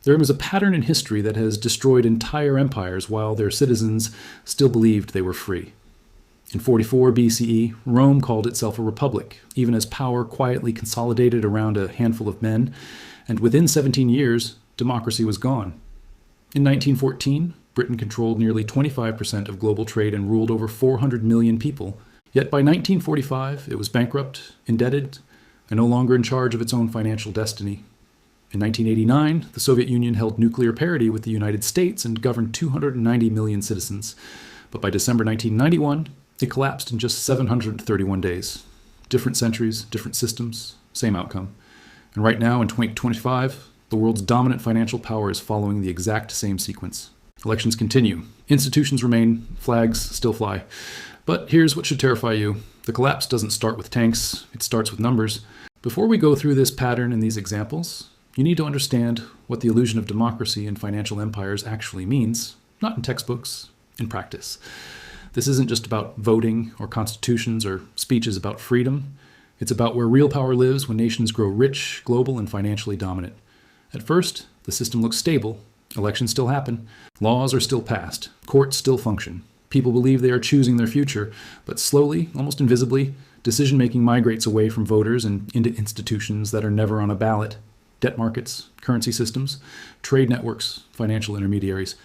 There was a pattern in history that has destroyed entire empires while their citizens still believed they were free. In 44 BCE, Rome called itself a republic, even as power quietly consolidated around a handful of men, and within 17 years, democracy was gone. In 1914, Britain controlled nearly 25% of global trade and ruled over 400 million people. Yet by 1945, it was bankrupt, indebted, and no longer in charge of its own financial destiny. In 1989, the Soviet Union held nuclear parity with the United States and governed 290 million citizens. But by December 1991, it collapsed in just 731 days. Different centuries, different systems, same outcome. And right now, in 2025, the world's dominant financial power is following the exact same sequence. Elections continue. Institutions remain. Flags still fly. But here's what should terrify you. The collapse doesn't start with tanks. It starts with numbers. Before we go through this pattern and these examples, you need to understand what the illusion of democracy in financial empires actually means, not in textbooks, in practice. This isn't just about voting or constitutions or speeches about freedom. It's about where real power lives when nations grow rich, global, and financially dominant. At first, the system looks stable. Elections still happen. Laws are still passed. Courts still function. People believe they are choosing their future. But slowly, almost invisibly, decision-making migrates away from voters and into institutions that are never on a ballot. Debt markets, currency systems, trade networks, financial intermediaries.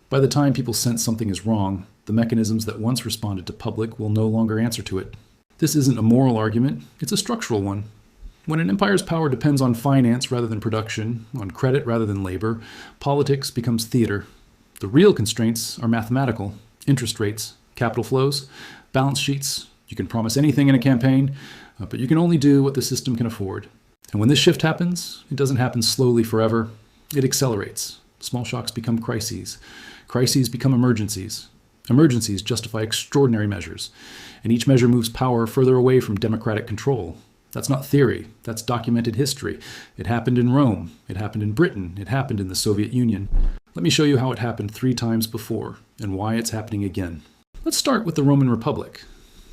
By the time people sense something is wrong, the mechanisms that once responded to public will no longer answer to it. This isn't a moral argument, it's a structural one. When an empire's power depends on finance rather than production, on credit rather than labor, politics becomes theater. The real constraints are mathematical: interest rates, capital flows, balance sheets. You can promise anything in a campaign, but you can only do what the system can afford. And when this shift happens, it doesn't happen slowly forever. It accelerates. Small shocks become crises. Crises become emergencies. Emergencies justify extraordinary measures. And each measure moves power further away from democratic control. That's not theory. That's documented history. It happened in Rome. It happened in Britain. It happened in the Soviet Union. Let me show you how it happened 3 times before and why it's happening again. Let's start with the Roman Republic.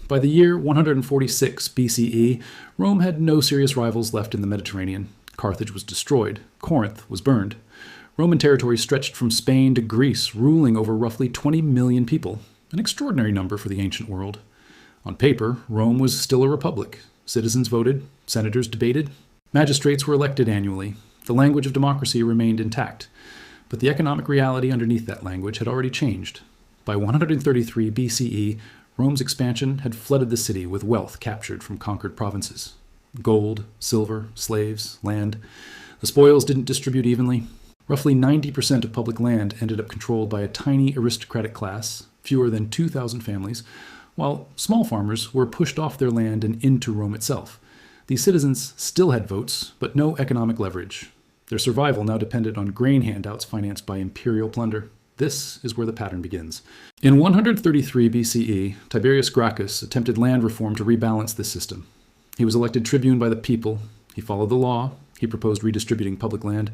By the year 146 BCE, Rome had no serious rivals left in the Mediterranean. Carthage was destroyed. Corinth was burned. Roman territory stretched from Spain to Greece, ruling over roughly 20 million people, an extraordinary number for the ancient world. On paper, Rome was still a republic. Citizens voted, senators debated, magistrates were elected annually. The language of democracy remained intact. But the economic reality underneath that language had already changed. By 133 BCE, Rome's expansion had flooded the city with wealth captured from conquered provinces. Gold, silver, slaves, land. The spoils didn't distribute evenly. Roughly 90% of public land ended up controlled by a tiny aristocratic class, fewer than 2,000 families, while small farmers were pushed off their land and into Rome itself. These citizens still had votes, but no economic leverage. Their survival now depended on grain handouts financed by imperial plunder. This is where the pattern begins. In 133 BCE, Tiberius Gracchus attempted land reform to rebalance this system. He was elected tribune by the people. He followed the law. He proposed redistributing public land.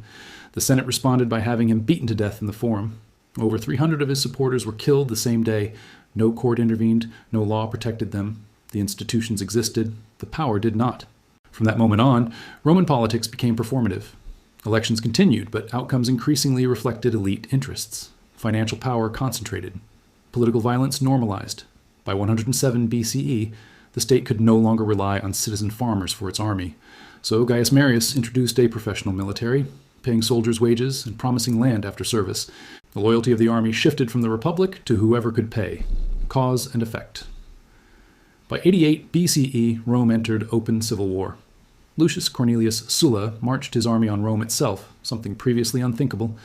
The Senate responded by having him beaten to death in the Forum. Over 300 of his supporters were killed the same day. No court intervened. No law protected them. The institutions existed. The power did not. From that moment on, Roman politics became performative. Elections continued, but outcomes increasingly reflected elite interests. Financial power concentrated. Political violence normalized. By 107 BCE, the state could no longer rely on citizen farmers for its army. So Gaius Marius introduced a professional military, paying soldiers wages and promising land after service. The loyalty of the army shifted from the republic to whoever could pay. Cause and effect. By 88 BCE, Rome entered open civil war. Lucius Cornelius Sulla marched his army on Rome itself, something previously unthinkable.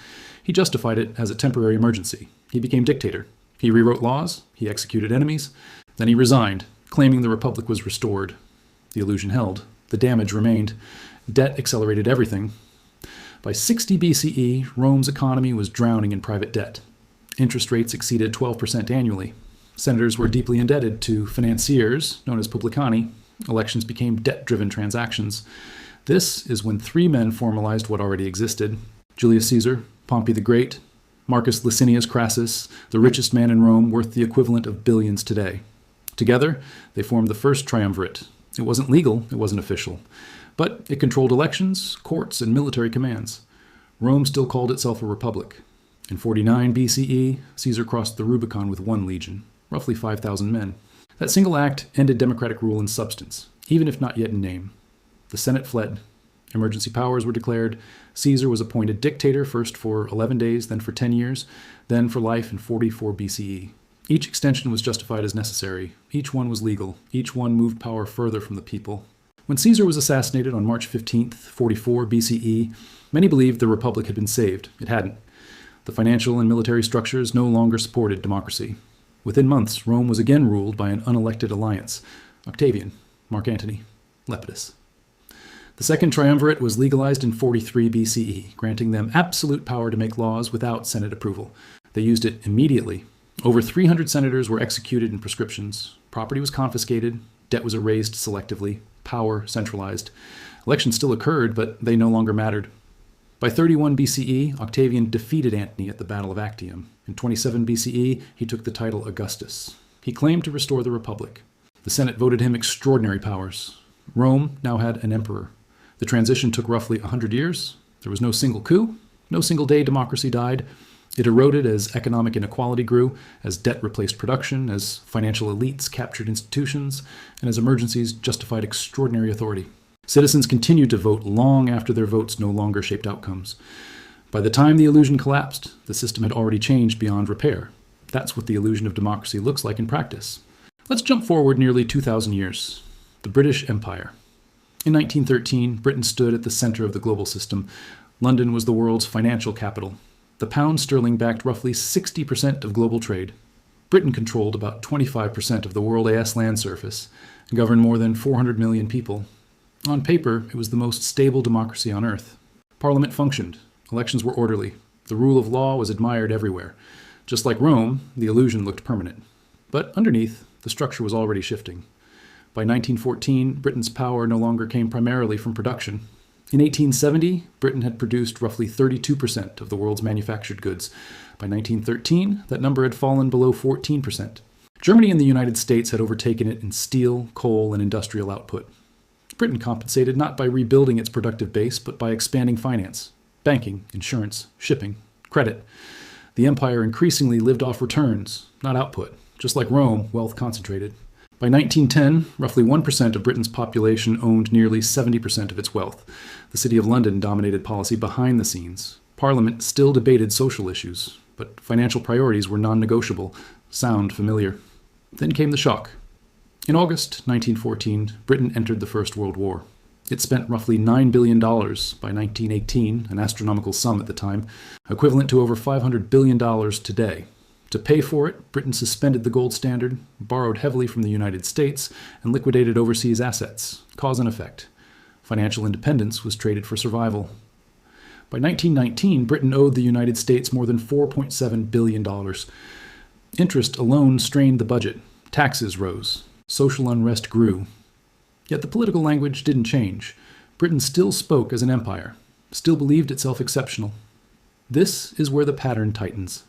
He justified it as a temporary emergency. He became dictator. He rewrote laws. He executed enemies. Then he resigned, claiming the republic was restored. The illusion held. The damage remained. Debt accelerated everything. By 60 BCE, Rome's economy was drowning in private debt. Interest rates exceeded 12% annually. Senators were deeply indebted to financiers, known as publicani. Elections became debt-driven transactions. This is when 3 men formalized what already existed: Julius Caesar, Pompey the Great, Marcus Licinius Crassus, the richest man in Rome, worth the equivalent of billions today. Together, they formed the first triumvirate. It wasn't legal, it wasn't official, but it controlled elections, courts, and military commands. Rome still called itself a republic. In 49 BCE, Caesar crossed the Rubicon with 1 legion, roughly 5,000 men. That single act ended democratic rule in substance, even if not yet in name. The Senate fled. Emergency powers were declared. Caesar was appointed dictator, first for 11 days, then for 10 years, then for life in 44 BCE. Each extension was justified as necessary. Each one was legal. Each one moved power further from the people. When Caesar was assassinated on March 15, 44 BCE, many believed the republic had been saved. It hadn't. The financial and military structures no longer supported democracy. Within months, Rome was again ruled by an unelected alliance: Octavian, Mark Antony, Lepidus. The second triumvirate was legalized in 43 BCE, granting them absolute power to make laws without Senate approval. They used it immediately. Over 300 senators were executed in prescriptions. Property was confiscated. Debt was erased selectively. Power centralized. Elections still occurred, but they no longer mattered. By 31 BCE, Octavian defeated Antony at the Battle of Actium. In 27 BCE, he took the title Augustus. He claimed to restore the Republic. The Senate voted him extraordinary powers. Rome now had an emperor. The transition took roughly 100 years. There was no single coup. No single day democracy died. It eroded as economic inequality grew, as debt replaced production, as financial elites captured institutions, and as emergencies justified extraordinary authority. Citizens continued to vote long after their votes no longer shaped outcomes. By the time the illusion collapsed, the system had already changed beyond repair. That's what the illusion of democracy looks like in practice. Let's jump forward nearly 2,000 years. The British Empire. In 1913, Britain stood at the center of the global system. London was the world's financial capital. The pound sterling backed roughly 60% of global trade. Britain controlled about 25% of the world AS land surface and governed more than 400 million people. On paper, it was the most stable democracy on earth. Parliament functioned. Elections were orderly. The rule of law was admired everywhere. Just like Rome, the illusion looked permanent. But underneath, the structure was already shifting. By 1914, Britain's power no longer came primarily from production. In 1870, Britain had produced roughly 32% of the world's manufactured goods. By 1913, that number had fallen below 14%. Germany and the United States had overtaken it in steel, coal, and industrial output. Britain compensated not by rebuilding its productive base, but by expanding finance, banking, insurance, shipping, credit. The empire increasingly lived off returns, not output. Just like Rome, wealth concentrated. By 1910, roughly 1% of Britain's population owned nearly 70% of its wealth. The City of London dominated policy behind the scenes. Parliament still debated social issues, but financial priorities were non-negotiable. Sound familiar. Then came the shock. In August 1914, Britain entered the First World War. It spent roughly $9 billion by 1918, an astronomical sum at the time, equivalent to over $500 billion today. To pay for it, Britain suspended the gold standard, borrowed heavily from the United States, and liquidated overseas assets. Cause and effect. Financial independence was traded for survival. By 1919, Britain owed the United States more than $4.7 billion. Interest alone strained the budget. Taxes rose. Social unrest grew. Yet the political language didn't change. Britain still spoke as an empire, still believed itself exceptional. This is where the pattern tightens.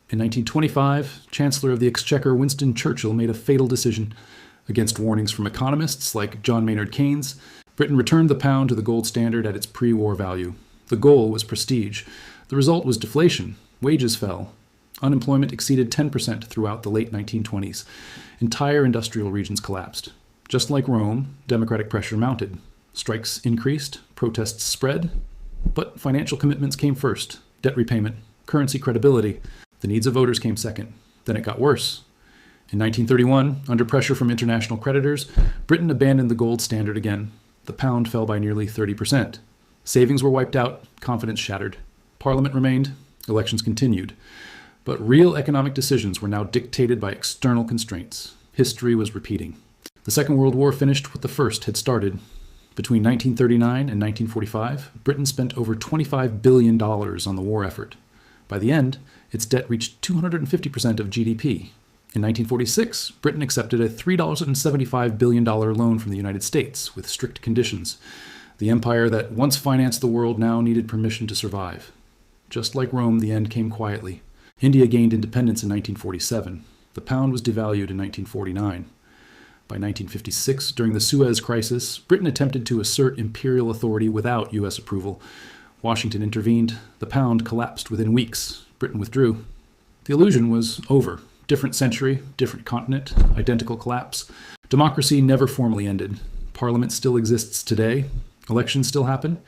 In 1925, Chancellor of the Exchequer Winston Churchill made a fatal decision. Against warnings from economists like John Maynard Keynes, Britain returned the pound to the gold standard at its pre-war value. The goal was prestige. The result was deflation. Wages fell. Unemployment exceeded 10% throughout the late 1920s. Entire industrial regions collapsed. Just like Rome, democratic pressure mounted. Strikes increased, protests spread, but financial commitments came first. Debt repayment, currency credibility. The needs of voters came second. Then it got worse. In 1931, under pressure from international creditors, Britain abandoned the gold standard again. The pound fell by nearly 30%. Savings were wiped out, confidence shattered. Parliament remained, elections continued. But real economic decisions were now dictated by external constraints. History was repeating. The Second World War finished what the First had started. Between 1939 and 1945, Britain spent over $25 billion on the war effort. By the end, its debt reached 250% of GDP. In 1946, Britain accepted a $3.75 billion loan from the United States with strict conditions. The empire that once financed the world now needed permission to survive. Just like Rome, the end came quietly. India gained independence in 1947. The pound was devalued in 1949. By 1956, during the Suez Crisis, Britain attempted to assert imperial authority without U.S. approval. Washington intervened. The pound collapsed within weeks. Britain withdrew. The illusion was over. Different century, different continent, identical collapse. Democracy never formally ended. Parliament still exists today. Elections still happen.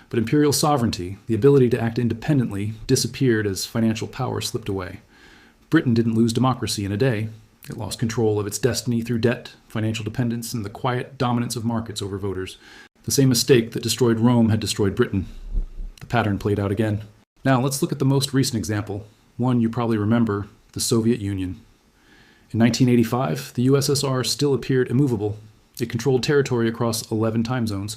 But imperial sovereignty, the ability to act independently, disappeared as financial power slipped away. Britain didn't lose democracy in a day. It lost control of its destiny through debt, financial dependence, and the quiet dominance of markets over voters. The same mistake that destroyed Rome had destroyed Britain. The pattern played out again. Now let's look at the most recent example, one you probably remember, the Soviet Union. In 1985, the USSR still appeared immovable. It controlled territory across 11 time zones.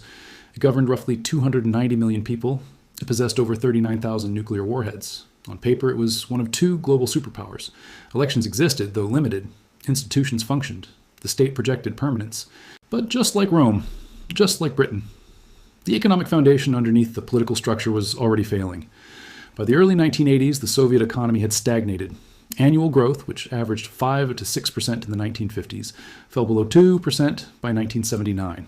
It governed roughly 290 million people. It possessed over 39,000 nuclear warheads. On paper, it was one of two global superpowers. Elections existed, though limited. Institutions functioned. The state projected permanence. But just like Rome, just like Britain, the economic foundation underneath the political structure was already failing. By the early 1980s, the Soviet economy had stagnated. Annual growth, which averaged 5 to 6% in the 1950s, fell below 2% by 1979.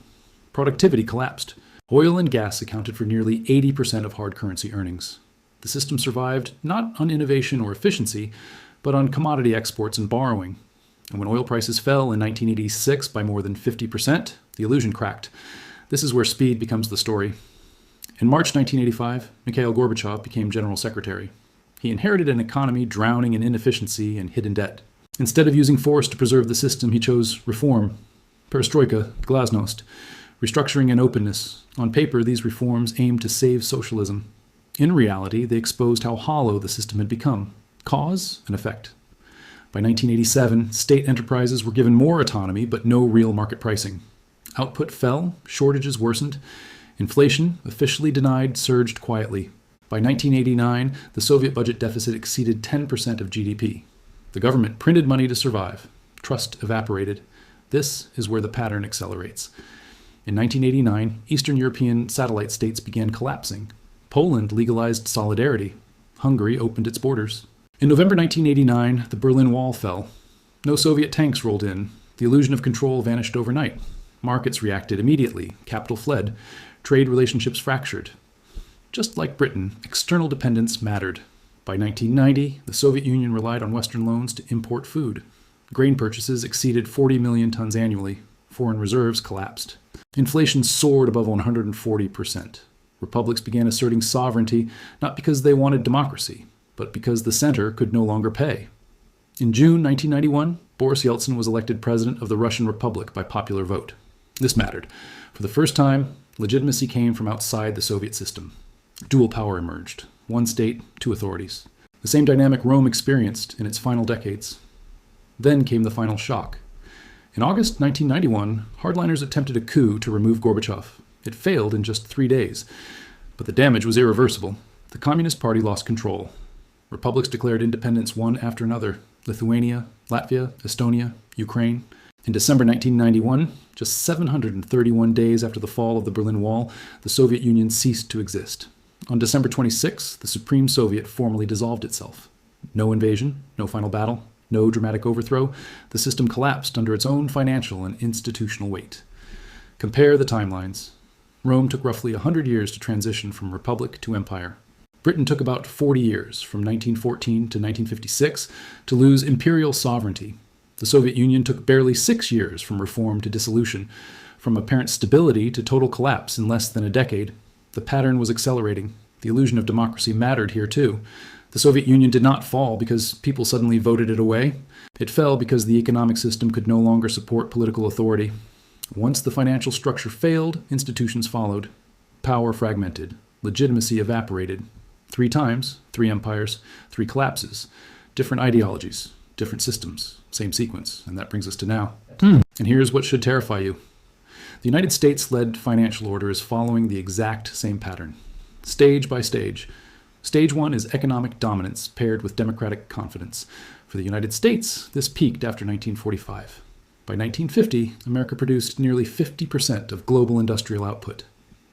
Productivity collapsed. Oil and gas accounted for nearly 80% of hard currency earnings. The system survived not on innovation or efficiency, but on commodity exports and borrowing. And when oil prices fell in 1986 by more than 50%, the illusion cracked. This is where speed becomes the story. In March 1985, Mikhail Gorbachev became General Secretary. He inherited an economy drowning in inefficiency and hidden debt. Instead of using force to preserve the system, he chose reform, perestroika, glasnost, restructuring and openness. On paper, these reforms aimed to save socialism. In reality, they exposed how hollow the system had become. Cause and effect. By 1987, state enterprises were given more autonomy, but no real market pricing. Output fell, shortages worsened. Inflation, officially denied, surged quietly. By 1989, the Soviet budget deficit exceeded 10% of GDP. The government printed money to survive. Trust evaporated. This is where the pattern accelerates. In 1989, Eastern European satellite states began collapsing. Poland legalized solidarity. Hungary opened its borders. In November 1989, the Berlin Wall fell. No Soviet tanks rolled in. The illusion of control vanished overnight. Markets reacted immediately. Capital fled. Trade relationships fractured. Just like Britain, external dependence mattered. By 1990, the Soviet Union relied on Western loans to import food. Grain purchases exceeded 40 million tons annually. Foreign reserves collapsed. Inflation soared above 140%. Republics began asserting sovereignty not because they wanted democracy, but because the center could no longer pay. In June 1991, Boris Yeltsin was elected president of the Russian Republic by popular vote. This mattered. For the first time, legitimacy came from outside the Soviet system. Dual power emerged. One state, two authorities. The same dynamic Rome experienced in its final decades. Then came the final shock. In August 1991, hardliners attempted a coup to remove Gorbachev. It failed in just 3 days, but the damage was irreversible. The Communist Party lost control. Republics declared independence one after another: Lithuania, Latvia, Estonia, Ukraine. In December 1991, just 731 days after the fall of the Berlin Wall, the Soviet Union ceased to exist. On December 26, the Supreme Soviet formally dissolved itself. No invasion, no final battle, no dramatic overthrow. The system collapsed under its own financial and institutional weight. Compare the timelines. Rome took roughly 100 years to transition from republic to empire. Britain took about 40 years, from 1914 to 1956, to lose imperial sovereignty. The Soviet Union took barely 6 years from reform to dissolution, from apparent stability to total collapse in less than a decade. The pattern was accelerating. The illusion of democracy mattered here too. The Soviet Union did not fall because people suddenly voted it away. It fell because the economic system could no longer support political authority. Once the financial structure failed, institutions followed. Power fragmented. Legitimacy evaporated. 3 times, 3 empires, 3 collapses. Different ideologies, different systems, same sequence. And that brings us to now. And here's what should terrify you. The United States-led financial order is following the exact same pattern, stage by stage. Stage 1 is economic dominance paired with democratic confidence. For the United States, this peaked after 1945. By 1950, America produced nearly 50% of global industrial output.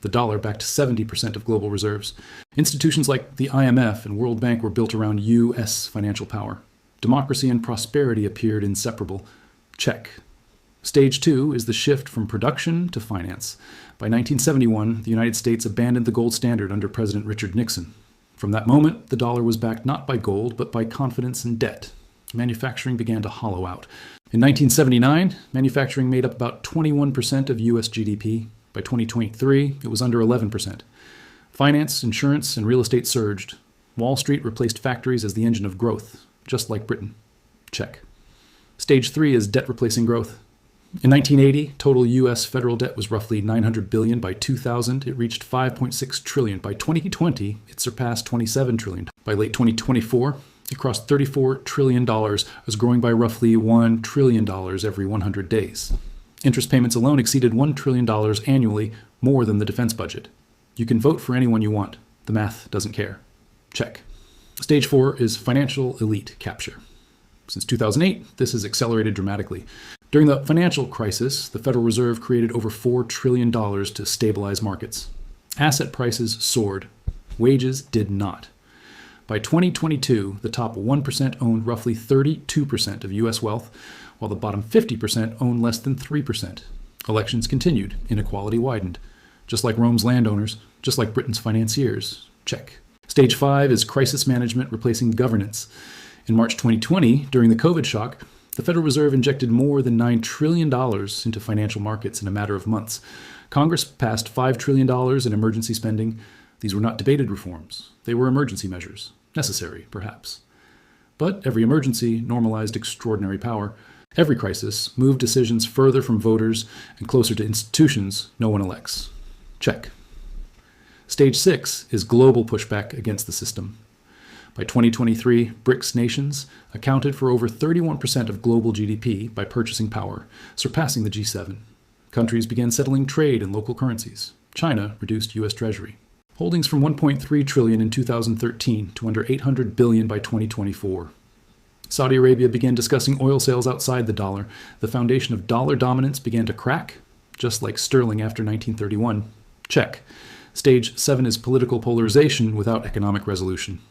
The dollar backed 70% of global reserves. Institutions like the IMF and World Bank were built around U.S. financial power. Democracy and prosperity appeared inseparable. Check. Stage 2 is the shift from production to finance. By 1971, the United States abandoned the gold standard under President Richard Nixon. From that moment, the dollar was backed not by gold, but by confidence and debt. Manufacturing began to hollow out. In 1979, manufacturing made up about 21% of U.S. GDP. By 2023, it was under 11%. Finance, insurance, and real estate surged. Wall Street replaced factories as the engine of growth, just like Britain. Check. Stage 3 is debt replacing growth. In 1980, total U.S. federal debt was roughly $900 billion. By 2000, it reached $5.6 trillion. By 2020, it surpassed $27 trillion. By late 2024, it crossed $34 trillion, was growing by roughly $1 trillion every 100 days. Interest payments alone exceeded $1 trillion annually, more than the defense budget. You can vote for anyone you want. The math doesn't care. Check. Stage 4 is financial elite capture. Since 2008, this has accelerated dramatically. During the financial crisis, the Federal Reserve created over $4 trillion to stabilize markets. Asset prices soared. Wages did not. By 2022, the top 1% owned roughly 32% of U.S. wealth, while the bottom 50% owned less than 3%. Elections continued. Inequality widened. Just like Rome's landowners, just like Britain's financiers. Check. Stage 5 is crisis management replacing governance. In March 2020, during the COVID shock, the Federal Reserve injected more than $9 trillion into financial markets in a matter of months. Congress passed $5 trillion in emergency spending. These were not debated reforms. They were emergency measures. Necessary, perhaps. But every emergency normalized extraordinary power. Every crisis moved decisions further from voters and closer to institutions no one elects. Check. Stage 6 is global pushback against the system. By 2023, BRICS nations accounted for over 31% of global GDP by purchasing power, surpassing the G7. Countries began settling trade in local currencies. China reduced U.S. Treasury. Holdings from $1.3 trillion in 2013 to under $800 billion by 2024. Saudi Arabia began discussing oil sales outside the dollar. The foundation of dollar dominance began to crack, just like sterling after 1931. Check. Stage 7 is political polarization without economic resolution.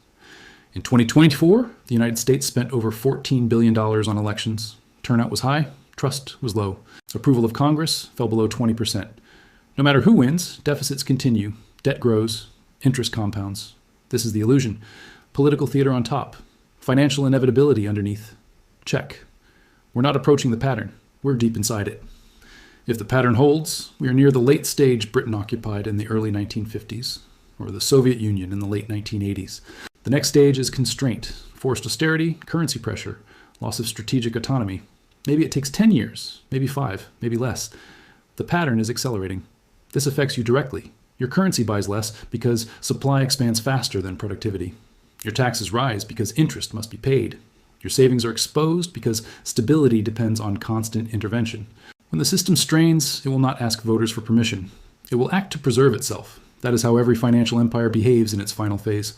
In 2024, the United States spent over $14 billion on elections. Turnout was high, trust was low. Approval of Congress fell below 20%. No matter who wins, deficits continue, debt grows, interest compounds. This is the illusion. Political theater on top, financial inevitability underneath. Check. We're not approaching the pattern, we're deep inside it. If the pattern holds, we are near the late stage Britain occupied in the early 1950s, or the Soviet Union in the late 1980s. The next stage is constraint, forced austerity, currency pressure, loss of strategic autonomy. Maybe it takes 10 years, maybe 5, maybe less. The pattern is accelerating. This affects you directly. Your currency buys less because supply expands faster than productivity. Your taxes rise because interest must be paid. Your savings are exposed because stability depends on constant intervention. When the system strains, it will not ask voters for permission. It will act to preserve itself. That is how every financial empire behaves in its final phase.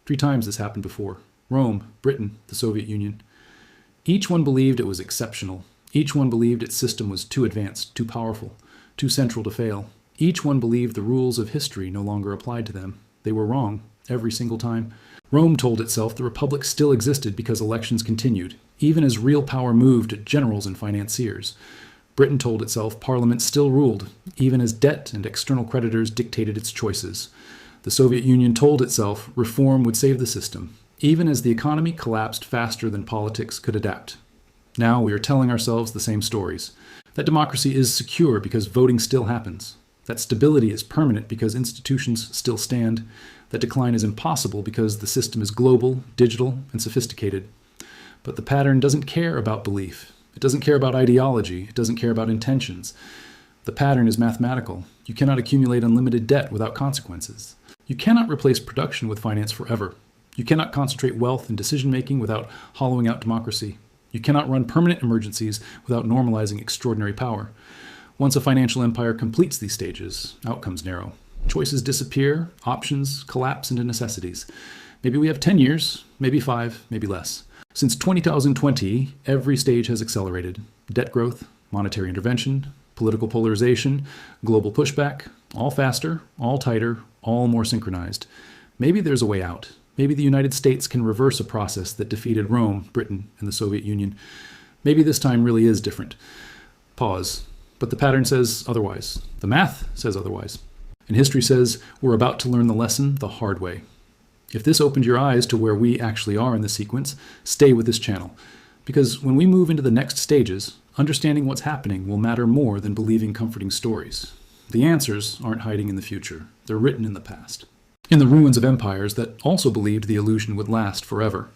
3 times this happened before. Rome, Britain, the Soviet Union. Each one believed it was exceptional. Each one believed its system was too advanced, too powerful, too central to fail. Each one believed the rules of history no longer applied to them. They were wrong, every single time. Rome told itself the republic still existed because elections continued, even as real power moved to generals and financiers. Britain told itself Parliament still ruled, even as debt and external creditors dictated its choices. The Soviet Union told itself reform would save the system, even as the economy collapsed faster than politics could adapt. Now we are telling ourselves the same stories. That democracy is secure because voting still happens. That stability is permanent because institutions still stand. That decline is impossible because the system is global, digital, and sophisticated. But the pattern doesn't care about belief. It doesn't care about ideology. It doesn't care about intentions. The pattern is mathematical. You cannot accumulate unlimited debt without consequences. You cannot replace production with finance forever. You cannot concentrate wealth in decision-making without hollowing out democracy. You cannot run permanent emergencies without normalizing extraordinary power. Once a financial empire completes these stages, outcomes narrow. Choices disappear, options collapse into necessities. Maybe we have 10 years, maybe 5, maybe less. Since 2020, every stage has accelerated. Debt growth, monetary intervention, political polarization, global pushback, all faster, all tighter, all more synchronized. Maybe there's a way out. Maybe the United States can reverse a process that defeated Rome, Britain, and the Soviet Union. Maybe this time really is different. Pause. But the pattern says otherwise. The math says otherwise. And history says we're about to learn the lesson the hard way. If this opened your eyes to where we actually are in the sequence, stay with this channel. Because when we move into the next stages, understanding what's happening will matter more than believing comforting stories. The answers aren't hiding in the future. They're written in the past. In the ruins of empires that also believed the illusion would last forever.